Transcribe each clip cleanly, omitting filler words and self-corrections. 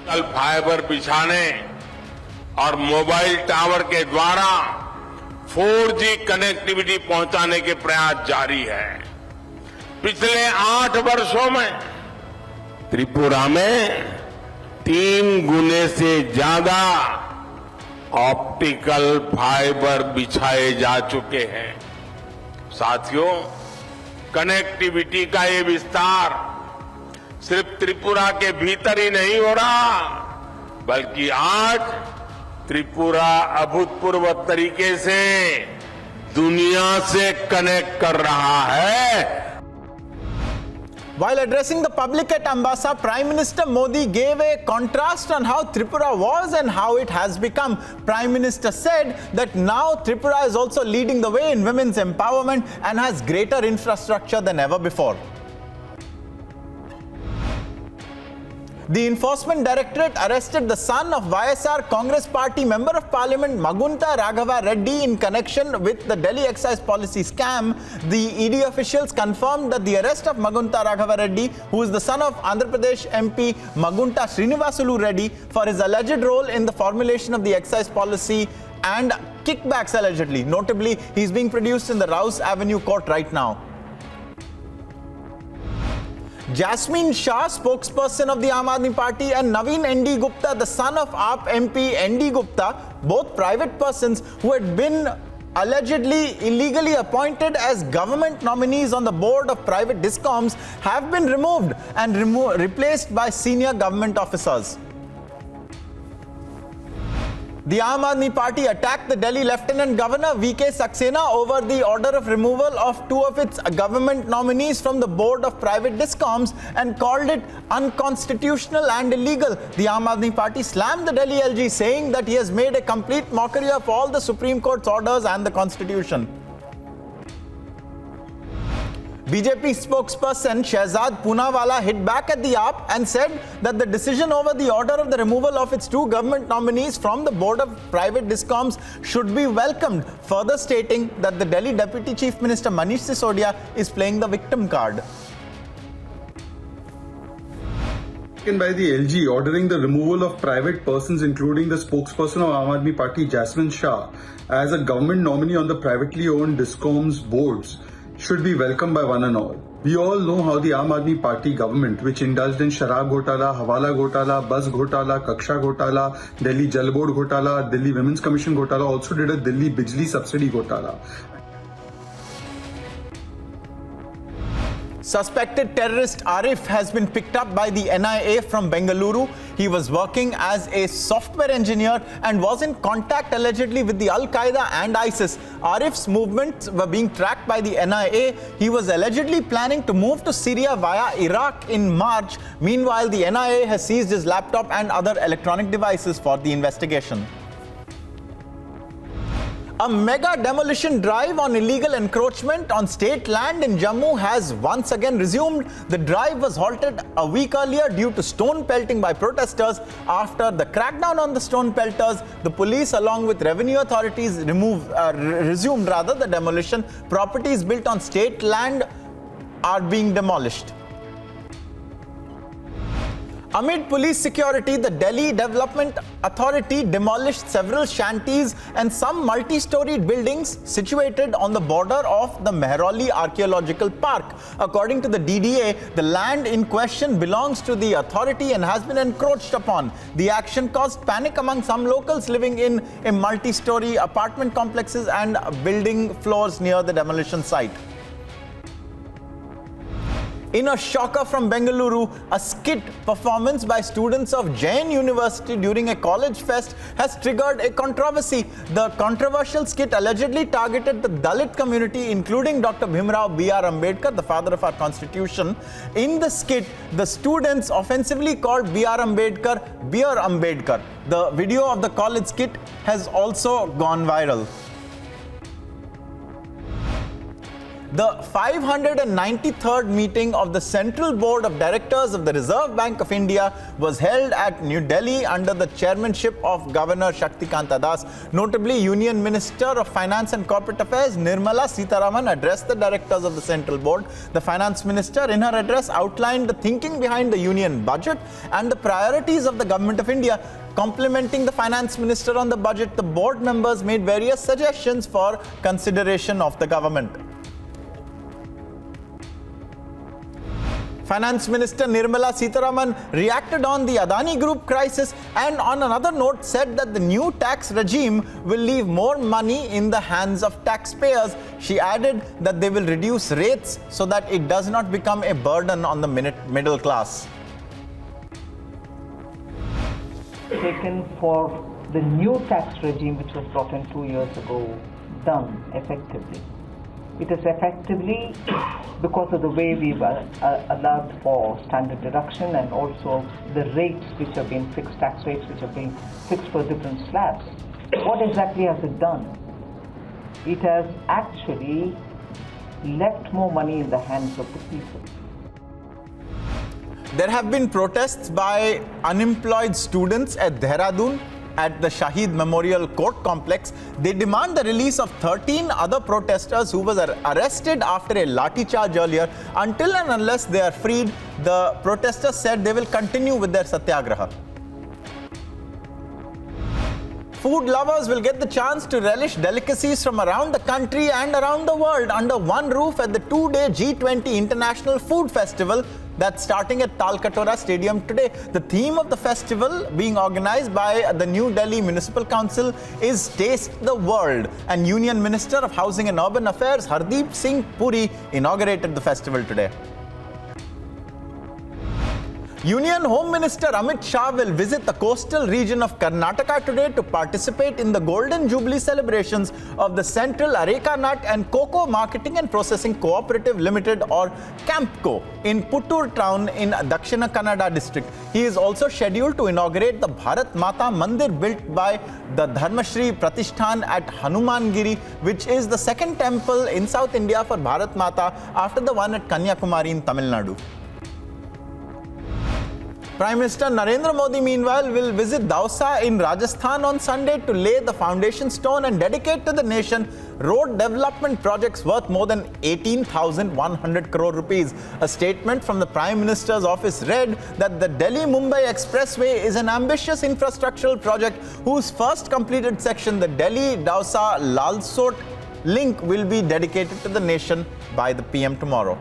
कल फाइबर बिछाने और मोबाइल टावर के द्वारा 4G कनेक्टिविटी पहुंचाने के प्रयास जारी है। पिछले 8 वर्षों में त्रिपुरा में 3 गुने से ज्यादा ऑप्टिकल फाइबर बिछाए जा चुके हैं। साथियों, कनेक्टिविटी का ये विस्तार सिर्फ त्रिपुरा के भीतर ही नहीं हो रहा, बल्कि आज त्रिपुरा अभूतपूर्व तरीके से दुनिया से कनेक्ट कर रहा है। While addressing the public at Ambassa, Prime Minister Modi gave a contrast on how Tripura was and how it has become. Prime Minister said that now Tripura is also leading the way in women's empowerment and has greater infrastructure than ever before. The Enforcement Directorate arrested the son of YSR Congress Party Member of Parliament Magunta Raghava Reddy in connection with the Delhi excise policy scam. The ED officials confirmed that the arrest of Magunta Raghava Reddy, who is the son of Andhra Pradesh MP Magunta Srinivasulu Reddy, for his alleged role in the formulation of the excise policy and kickbacks allegedly. Notably, he is being produced in the Rouse Avenue court right now. Jasmine Shah, spokesperson of the Aam Aadmi Party, and Naveen N.D. Gupta, the son of AAP MP N.D. Gupta, both private persons who had been allegedly illegally appointed as government nominees on the board of private discoms, have been removed and replaced by senior government officers. The Aam Aadmi Party attacked the Delhi Lieutenant Governor V.K. Saxena over the order of removal of 2 of its government nominees from the board of private discoms and called it unconstitutional and illegal. The Aam Aadmi Party slammed the Delhi LG, saying that he has made a complete mockery of all the Supreme Court's orders and the Constitution. BJP spokesperson Shehzad Poonawala hit back at the AAP and said that the decision over the order of the removal of its 2 government nominees from the board of private discoms should be welcomed, further stating that the Delhi Deputy Chief Minister Manish Sisodia is playing the victim card. By the LG ordering the removal of private persons, including the spokesperson of Aam Aadmi Party Jasmine Shah, as a government nominee on the privately owned discoms boards, should be welcomed by one and all. We all know how the Aam Aadmi Party government, which indulged in Sharab Ghotala, Hawala Ghotala, Bus Ghotala, Kaksha Ghotala, Delhi Jal Board Ghotala, Delhi Women's Commission Ghotala, also did a Delhi Bijli Subsidy Ghotala. Suspected terrorist Arif has been picked up by the NIA from Bengaluru. He was working as a software engineer and was in contact allegedly with the Al-Qaeda and ISIS. Arif's movements were being tracked by the NIA. He was allegedly planning to move to Syria via Iraq in March. Meanwhile, the NIA has seized his laptop and other electronic devices for the investigation. A mega demolition drive on illegal encroachment on state land in Jammu has once again resumed. The drive was halted a week earlier due to stone pelting by protesters. After the crackdown on the stone pelters, the police along with revenue authorities resumed the demolition. Properties built on state land are being demolished. Amid police security, the Delhi Development Authority demolished several shanties and some multi-storied buildings situated on the border of the Mehrauli Archaeological Park. According to the DDA, the land in question belongs to the authority and has been encroached upon. The action caused panic among some locals living in a multi-story apartment complexes and building floors near the demolition site. In a shocker from Bengaluru, a skit performance by students of Jain University during a college fest has triggered a controversy. The controversial skit allegedly targeted the Dalit community, including Dr. Bhimrao B.R. Ambedkar, the father of our constitution. In the skit, the students offensively called B.R. Ambedkar Beer Ambedkar. The video of the college skit has also gone viral. The 593rd meeting of the Central Board of Directors of the Reserve Bank of India was held at New Delhi under the chairmanship of Governor Shaktikanta Das. Notably, Union Minister of Finance and Corporate Affairs Nirmala Sitharaman addressed the directors of the Central Board. The Finance Minister, in her address, outlined the thinking behind the Union budget and the priorities of the Government of India. Complimenting the Finance Minister on the budget, the board members made various suggestions for consideration of the government. Finance Minister Nirmala Sitharaman reacted on the Adani Group crisis and on another note said that the new tax regime will leave more money in the hands of taxpayers. She added that they will reduce rates so that it does not become a burden on the middle class. Taken for the new tax regime which was brought in 2 years ago done effectively. It is effectively because of the way we've allowed for standard deduction and also the rates which have been fixed, tax rates which have been fixed for different slabs. What exactly has it done? It has actually left more money in the hands of the people. There have been protests by unemployed students at Dehradun at the Shahid Memorial Court Complex. They demand the release of 13 other protesters who were arrested after a lathi charge earlier. Until and unless they are freed, the protesters said they will continue with their satyagraha. Food lovers will get the chance to relish delicacies from around the country and around the world under one roof at the two-day G20 International Food Festival that's starting at Talkatora Stadium today. The theme of the festival, being organized by the New Delhi Municipal Council, is Taste the World. And Union Minister of Housing and Urban Affairs Hardeep Singh Puri inaugurated the festival today. Union Home Minister Amit Shah will visit the coastal region of Karnataka today to participate in the Golden Jubilee celebrations of the Central Areca Nut and Cocoa Marketing and Processing Cooperative Limited, or CAMPCO, in Puttur town in Dakshina Kannada district. He is also scheduled to inaugurate the Bharat Mata Mandir built by the Dharmashri Pratishthan at Hanumangiri, which is the second temple in South India for Bharat Mata after the one at Kanyakumari in Tamil Nadu. Prime Minister Narendra Modi, meanwhile, will visit Dausa in Rajasthan on Sunday to lay the foundation stone and dedicate to the nation road development projects worth more than 18,100 crore rupees. A statement from the Prime Minister's office read that the Delhi-Mumbai Expressway is an ambitious infrastructural project whose first completed section, the Delhi-Dausa-Lalsot link, will be dedicated to the nation by the PM tomorrow.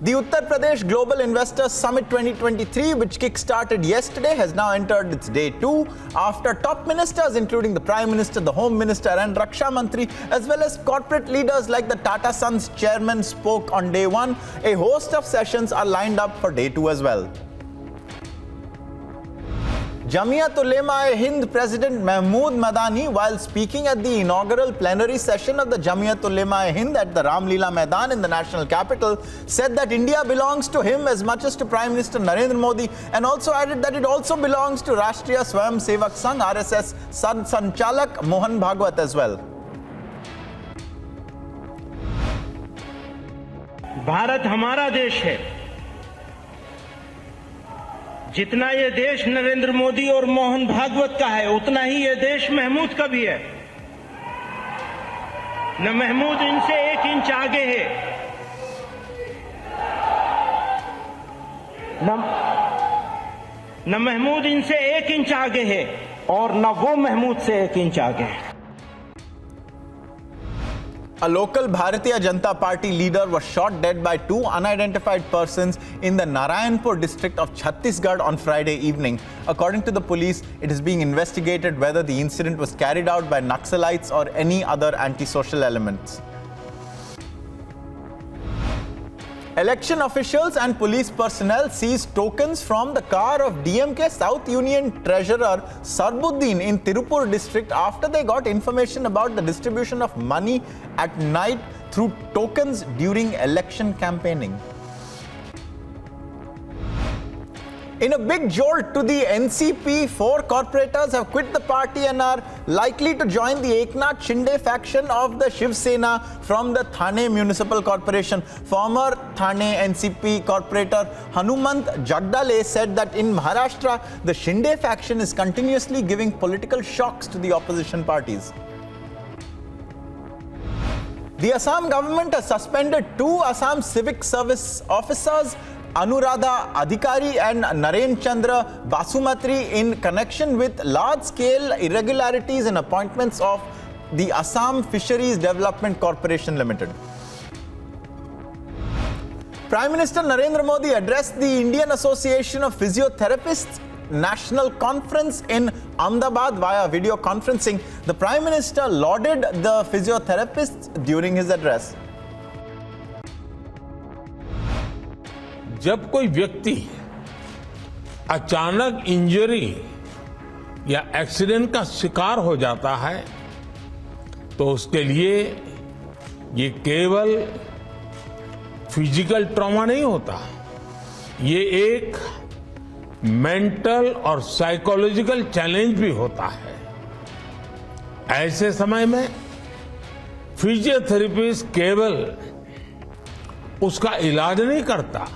The Uttar Pradesh Global Investors Summit 2023, which kick-started yesterday, has now entered its day 2 after top ministers including the Prime Minister, the Home Minister and Raksha Mantri, as well as corporate leaders like the Tata Sons chairman spoke on day 1. A host of sessions are lined up for day 2 as well. Jamiyat Ulema-e-Hind President Mahmood Madani, while speaking at the inaugural plenary session of the Jamiyat Ulema-e-Hind at the Ram Leela Maidan in the national capital, said that India belongs to him as much as to Prime Minister Narendra Modi, and also added that it also belongs to Rashtriya Swayam Sevak Sangh RSS Sanchalak Mohan Bhagwat as well. Bharat हमारा देश है. जितना ये देश नरेंद्र मोदी और मोहन भागवत का है, उतना ही ये देश महमूद का भी है. न महमूद इनसे 1 इंच आगे है, न महमूद इनसे 1 इंच आगे है, और न वो महमूद से 1 इंच आगे है. A local Bharatiya Janata Party leader was shot dead by 2 unidentified persons in the Narayanpur district of Chhattisgarh on Friday evening. According to the police, it is being investigated whether the incident was carried out by Naxalites or any other antisocial elements. Election officials and police personnel seized tokens from the car of DMK South Union Treasurer Sarbuddin in Tirupur district after they got information about the distribution of money at night through tokens during election campaigning. In a big jolt to the NCP, 4 corporators have quit the party and are likely to join the Eknath Shinde faction of the Shiv Sena from the Thane Municipal Corporation. Former Thane NCP corporator Hanumant Jagdale said that in Maharashtra, the Shinde faction is continuously giving political shocks to the opposition parties. The Assam government has suspended 2 Assam Civic Service officers, Anuradha Adhikari and Naren Chandra Basumatri, in connection with large-scale irregularities in appointments of the Assam Fisheries Development Corporation Limited. Prime Minister Narendra Modi addressed the Indian Association of Physiotherapists National Conference in Ahmedabad via video conferencing. The Prime Minister lauded the physiotherapists during his address. जब कोई व्यक्ति अचानक injury या accident का शिकार हो जाता है तो उसके लिए ये केवल फिजिकल ट्रॉमा नहीं होता, ये एक मेंटल और साइकोलॉजिकल चैलेंज भी होता है। ऐसे समय में फिजियोथेरेपिस्ट केवल उसका इलाज नहीं करता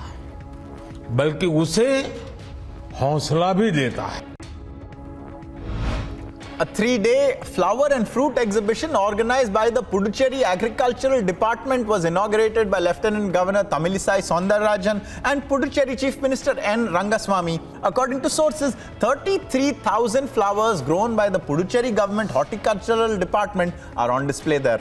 बल्कि उसे हौसला भी देता है। A 3-day flower and fruit exhibition organized by the Puducherry Agricultural Department was inaugurated by Lieutenant Governor Tamilisai Soundararajan and Puducherry Chief Minister N. Rangaswamy. According to sources, 33,000 flowers grown by the Puducherry Government Horticultural Department are on display there.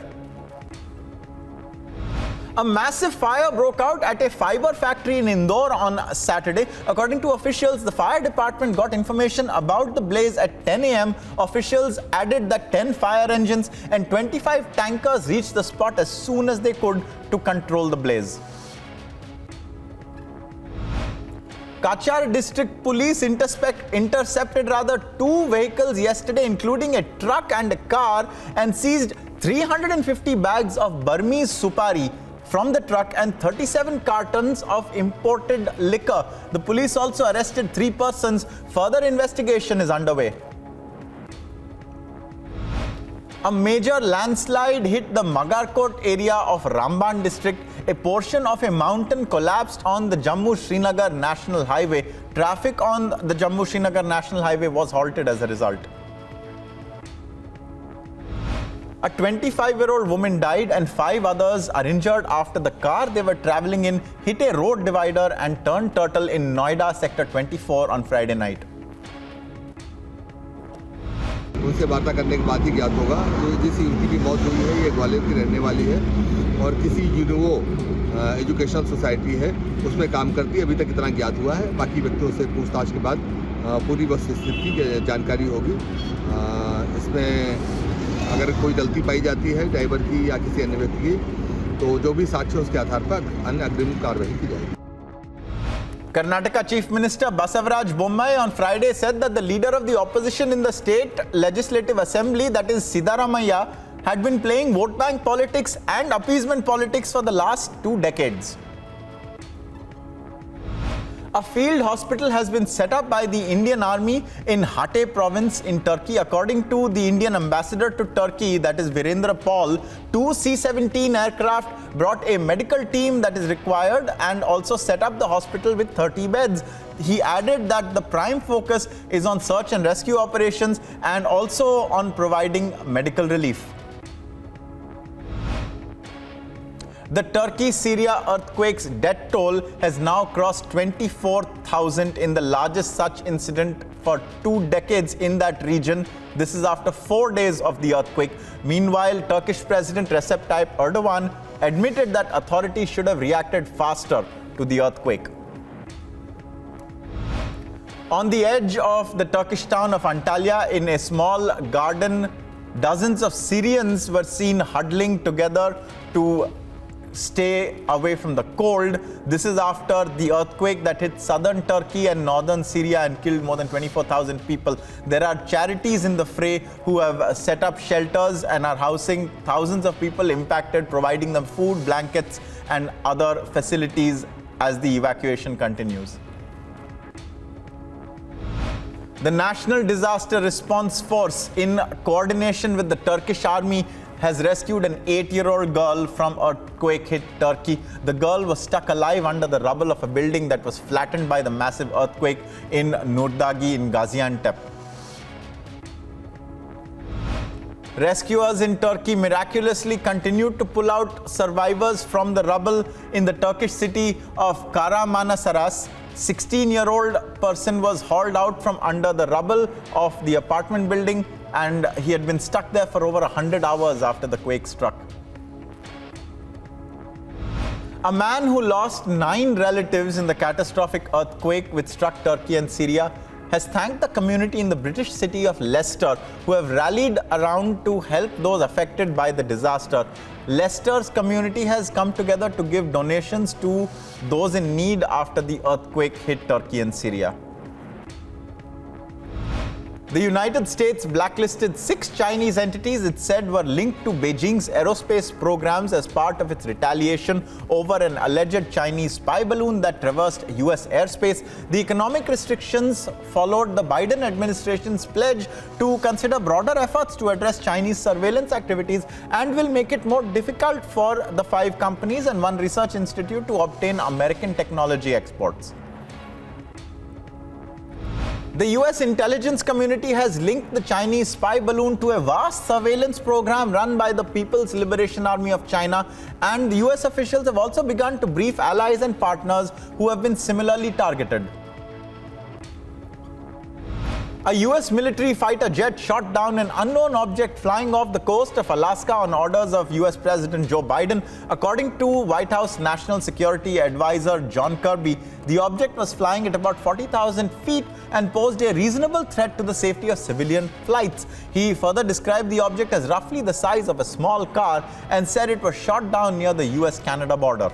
A massive fire broke out at a fibre factory in Indore on Saturday. According to officials, the fire department got information about the blaze at 10 a.m. Officials added that 10 fire engines and 25 tankers reached the spot as soon as they could to control the blaze. Kachar District Police intercepted 2 vehicles yesterday, including a truck and a car, and seized 350 bags of Burmese supari from the truck and 37 cartons of imported liquor. The police also arrested 3 persons. Further investigation is underway. A major landslide hit the Magarkot area of Ramban district. A portion of a mountain collapsed on the Jammu-Srinagar National Highway. Traffic on the Jammu-Srinagar National Highway was halted as a result. A 25-year-old woman died and 5 others are injured after the car they were traveling in hit a road divider and turned turtle in Noida Sector 24 on Friday night. उनसे वार्ता करने के बाद ही ज्ञात होगा। तो जिस युवती की मौत हुई है ये ग्वालियर की रहने वाली है और किसी यूनिवो एजुकेशनल सोसाइटी है उसमें काम करती है। अभी तक इतना ज्ञात हुआ है। बाकी व्यक्तियों से पूछताछ के बाद पूरी वस्तुस्थिति की जानकारी होगी। इसमें अगर कोई गलती पाई जाती है ड्राइवर की या किसी अन्य व्यक्ति की तो जो भी साक्ष्य उसके आधार पर अन्य अग्रिम कार्रवाई की जाएगी। Karnataka Chief Minister Basavaraj Bommai on Friday said that the leader of the opposition in the state legislative assembly, that is Siddaramaiah, had been playing vote bank politics and appeasement politics for the last 2 decades. A field hospital has been set up by the Indian Army in Hatay province in Turkey. According to the Indian ambassador to Turkey, that is Virendra Paul, 2 C-17 aircraft brought a medical team that is required and also set up the hospital with 30 beds. He added that the prime focus is on search and rescue operations and also on providing medical relief. The Turkey-Syria earthquake's death toll has now crossed 24,000 in the largest such incident for 2 decades in that region. This is after 4 days of the earthquake. Meanwhile, Turkish President Recep Tayyip Erdogan admitted that authorities should have reacted faster to the earthquake. On the edge of the Turkish town of Antalya, in a small garden, dozens of Syrians were seen huddling together to stay away from the cold. This is after the earthquake that hit southern Turkey and northern Syria and killed more than 24,000 people. There are charities in the fray who have set up shelters and are housing thousands of people impacted, providing them food, blankets and other facilities as the evacuation continues. The National Disaster Response Force, in coordination with the Turkish army, has rescued an 8-year-old girl from earthquake-hit Turkey. The girl was stuck alive under the rubble of a building that was flattened by the massive earthquake in Nurdagi in Gaziantep. Rescuers in Turkey miraculously continued to pull out survivors from the rubble in the Turkish city of Kahramanmaraş. 16-year-old person was hauled out from under the rubble of the apartment building, and he had been stuck there for over 100 hours after the quake struck. A man who lost 9 relatives in the catastrophic earthquake which struck Turkey and Syria has thanked the community in the British city of Leicester, who have rallied around to help those affected by the disaster. Leicester's community has come together to give donations to those in need after the earthquake hit Turkey and Syria. The United States blacklisted 6 Chinese entities it said were linked to Beijing's aerospace programs as part of its retaliation over an alleged Chinese spy balloon that traversed US airspace. The economic restrictions followed the Biden administration's pledge to consider broader efforts to address Chinese surveillance activities and will make it more difficult for the 5 companies and 1 research institute to obtain American technology exports. The US intelligence community has linked the Chinese spy balloon to a vast surveillance program run by the People's Liberation Army of China, and the US officials have also begun to brief allies and partners who have been similarly targeted. A US military fighter jet shot down an unknown object flying off the coast of Alaska on orders of US President Joe Biden. According to White House National Security Advisor John Kirby, the object was flying at about 40,000 feet and posed a reasonable threat to the safety of civilian flights. He further described the object as roughly the size of a small car and said it was shot down near the US-Canada border.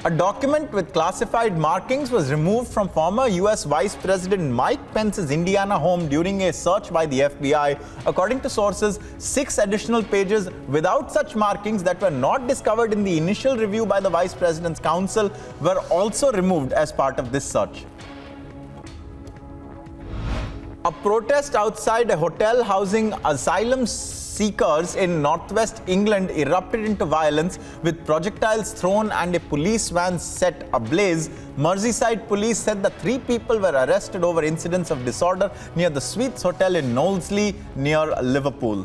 A document with classified markings was removed from former US Vice President Mike Pence's Indiana home during a search by the FBI. According to sources, 6 additional pages without such markings that were not discovered in the initial review by the Vice President's counsel were also removed as part of this search. A protest outside a hotel housing asylum seekers in northwest England erupted into violence with projectiles thrown and a police van set ablaze. Merseyside police said that 3 people were arrested over incidents of disorder near the Suites Hotel in Knowsley near Liverpool.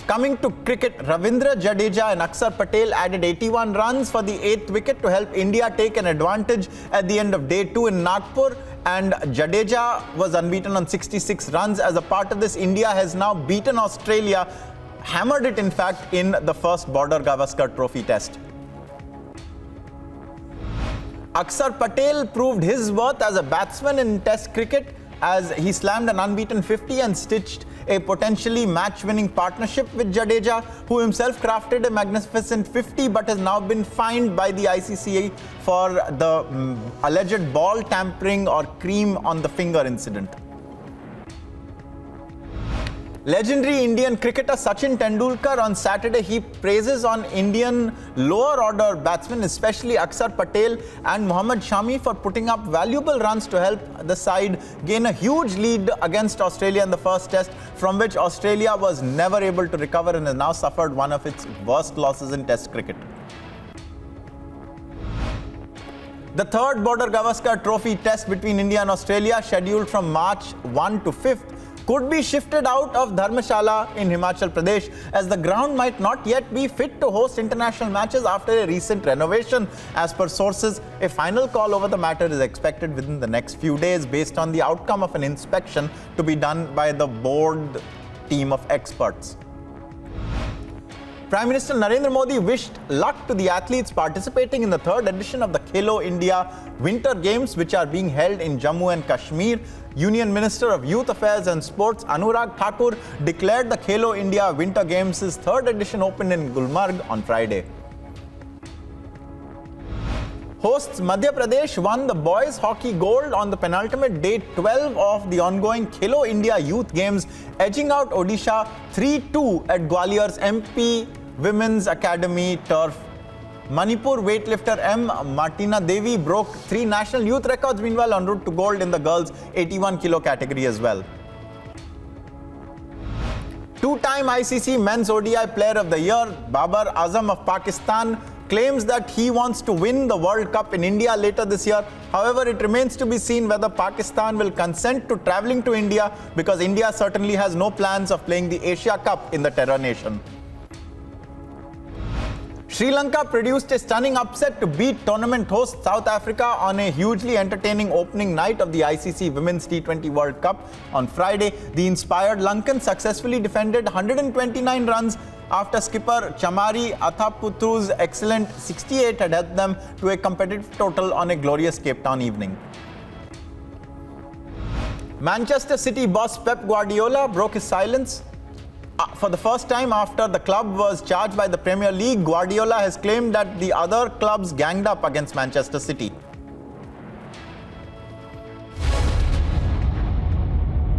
Coming to cricket, Ravindra Jadeja and Akshar Patel added 81 runs for the 8th wicket to help India take an advantage at the end of day 2 in Nagpur, and Jadeja was unbeaten on 66 runs. As a part of this, India has now beaten Australia, hammered it in fact in the first BORDER-GAVASKAR Trophy test. Akshar Patel proved his worth as a batsman in Test cricket as he slammed an unbeaten 50 and stitched a potentially match-winning partnership with Jadeja, who himself crafted a magnificent 50 but has now been fined by the ICC for the alleged ball tampering or cream on the finger incident. Legendary Indian cricketer Sachin Tendulkar on Saturday heaped praises on Indian lower order batsmen, especially Akshar Patel and Mohammad Shami, for putting up valuable runs to help the side gain a huge lead against Australia in the first test, from which Australia was never able to recover and has now suffered one of its worst losses in Test cricket. The third BORDER-GAVASKAR Trophy test between India and Australia, scheduled from March 1 to 5th, could be shifted out of Dharmshala in Himachal Pradesh, as the ground might not yet be fit to host international matches after a recent renovation. As per sources, a final call over the matter is expected within the next few days based on the outcome of an inspection to be done by the board team of experts. Prime Minister Narendra Modi wished luck to the athletes participating in the 3rd edition of the Khelo India Winter Games, which are being held in Jammu and Kashmir. Union Minister of Youth Affairs and Sports Anurag Thakur declared the Khelo India Winter Games' 3rd edition opened in Gulmarg on Friday. Hosts Madhya Pradesh won the boys hockey gold on the penultimate day 12 of the ongoing Khelo India Youth Games, edging out Odisha 3-2 at Gwalior's MP Women's Academy turf. Manipur weightlifter M. Martina Devi broke 3 national youth records, meanwhile en route to gold in the girls 81 kilo category as well. Two-time ICC Men's ODI Player of the Year, Babar Azam of Pakistan, claims that he wants to win the World Cup in India later this year. However, it remains to be seen whether Pakistan will consent to travelling to India, because India certainly has no plans of playing the Asia Cup in the terror nation. Sri Lanka produced a stunning upset to beat tournament host South Africa on a hugely entertaining opening night of the ICC Women's T20 World Cup. On Friday, the inspired Lankans successfully defended 129 runs after skipper Chamari Athaputhu's excellent 68 had helped them to a competitive total on a glorious Cape Town evening. Manchester City boss Pep Guardiola broke his silence. For the first time after the club was charged by the Premier League, Guardiola has claimed that the other clubs ganged up against Manchester City.